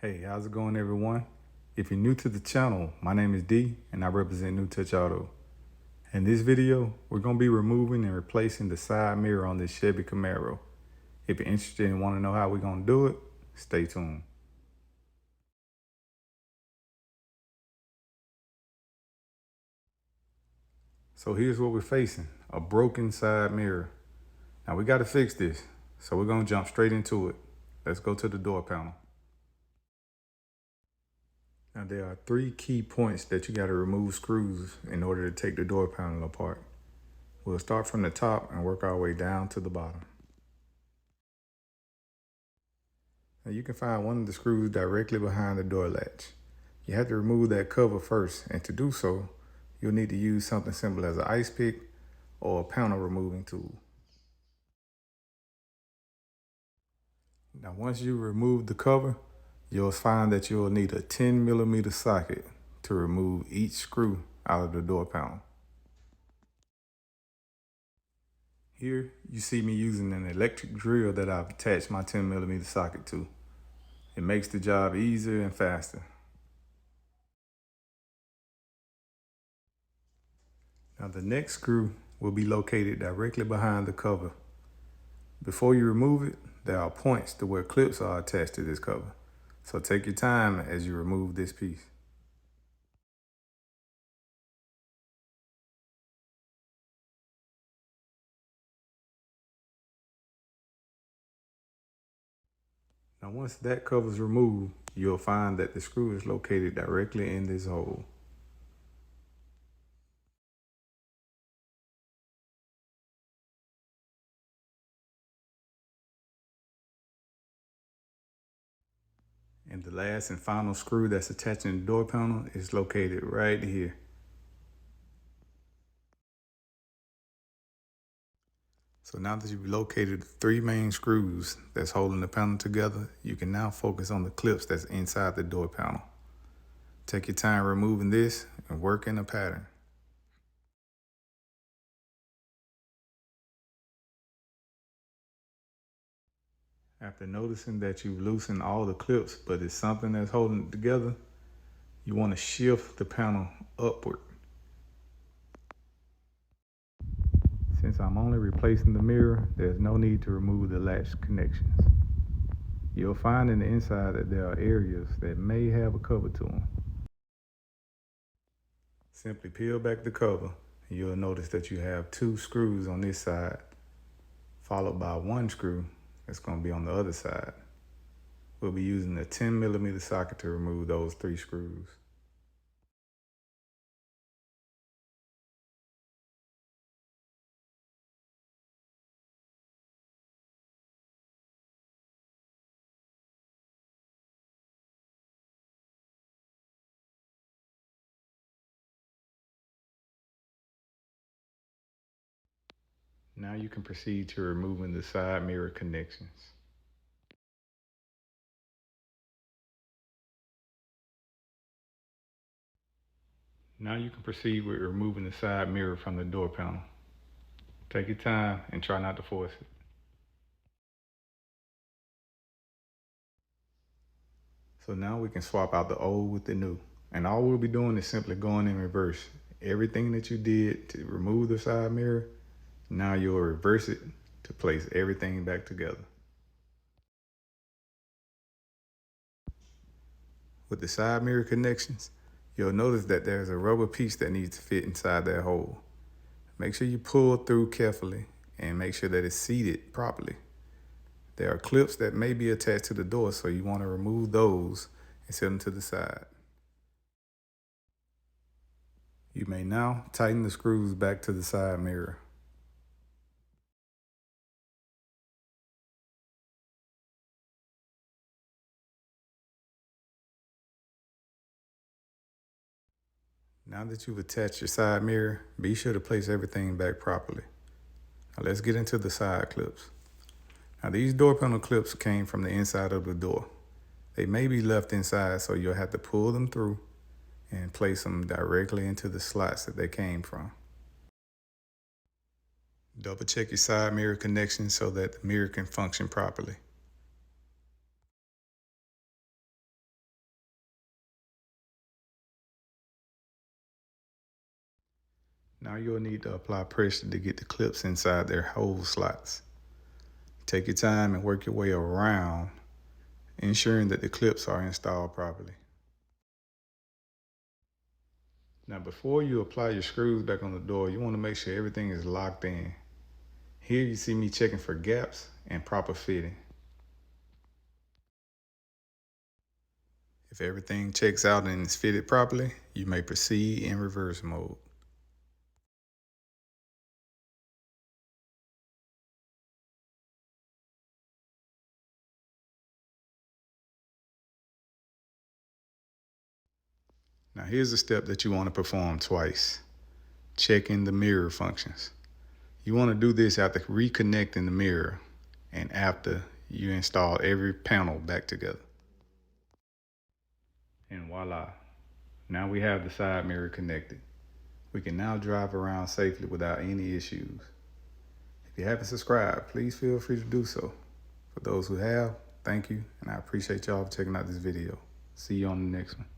Hey, how's it going, everyone? If you're new to the channel, my name is D and I represent New Touch Auto. In this video, we're going to be removing and replacing the side mirror on this Chevy Camaro. If you're interested and want to know how we're going to do it, stay tuned. So here's what we're facing, a broken side mirror. Now we got to fix this, so we're going to jump straight into it. Let's go to the door panel. Now there are three key points that you got to remove screws in order to take the door panel apart. We'll start from the top and work our way down to the bottom. Now you can find one of the screws directly behind the door latch. You have to remove that cover first, and to do so, you'll need to use something simple as an ice pick or a panel removing tool. Now once you remove the cover, you'll find that you'll need a 10mm socket to remove each screw out of the door panel. Here you see me using an electric drill that I've attached my 10mm socket to. It makes the job easier and faster. Now the next screw will be located directly behind the cover. Before you remove it, there are points to where clips are attached to this cover. So take your time as you remove this piece. Now once that cover is removed, you'll find that the screw is located directly in this hole. And the last and final screw that's attaching the door panel is located right here. So now that you've located the three main screws that's holding the panel together, you can now focus on the clips that's inside the door panel. Take your time removing this and work in a pattern. After noticing that you've loosened all the clips, but it's something that's holding it together, you want to shift the panel upward. Since I'm only replacing the mirror, there's no need to remove the latch connections. You'll find in the inside that there are areas that may have a cover to them. Simply peel back the cover and you'll notice that you have two screws on this side, followed by one screw that's going to be on the other side. We'll be using a 10mm socket to remove those three screws. Now you can proceed to removing the side mirror connections. Now you can proceed with removing the side mirror from the door panel. Take your time and try not to force it. So now we can swap out the old with the new. And all we'll be doing is simply going in reverse. Everything that you did to remove the side mirror, now you'll reverse it to place everything back together. With the side mirror connections, you'll notice that there's a rubber piece that needs to fit inside that hole. Make sure you pull through carefully and make sure that it's seated properly. There are clips that may be attached to the door, so you want to remove those and set them to the side. You may now tighten the screws back to the side mirror. Now that you've attached your side mirror, be sure to place everything back properly. Now let's get into the side clips. Now these door panel clips came from the inside of the door. They may be left inside, so you'll have to pull them through and place them directly into the slots that they came from. Double check your side mirror connections so that the mirror can function properly. Now you'll need to apply pressure to get the clips inside their hole slots. Take your time and work your way around, ensuring that the clips are installed properly. Now before you apply your screws back on the door, you want to make sure everything is locked in. Here you see me checking for gaps and proper fitting. If everything checks out and is fitted properly, you may proceed in reverse mode. Now here's a step that you want to perform twice. Checking the mirror functions. You want to do this after reconnecting the mirror and after you install every panel back together. And voila, now we have the side mirror connected. We can now drive around safely without any issues. If you haven't subscribed, please feel free to do so. For those who have, thank you, and I appreciate y'all for checking out this video. See you on the next one.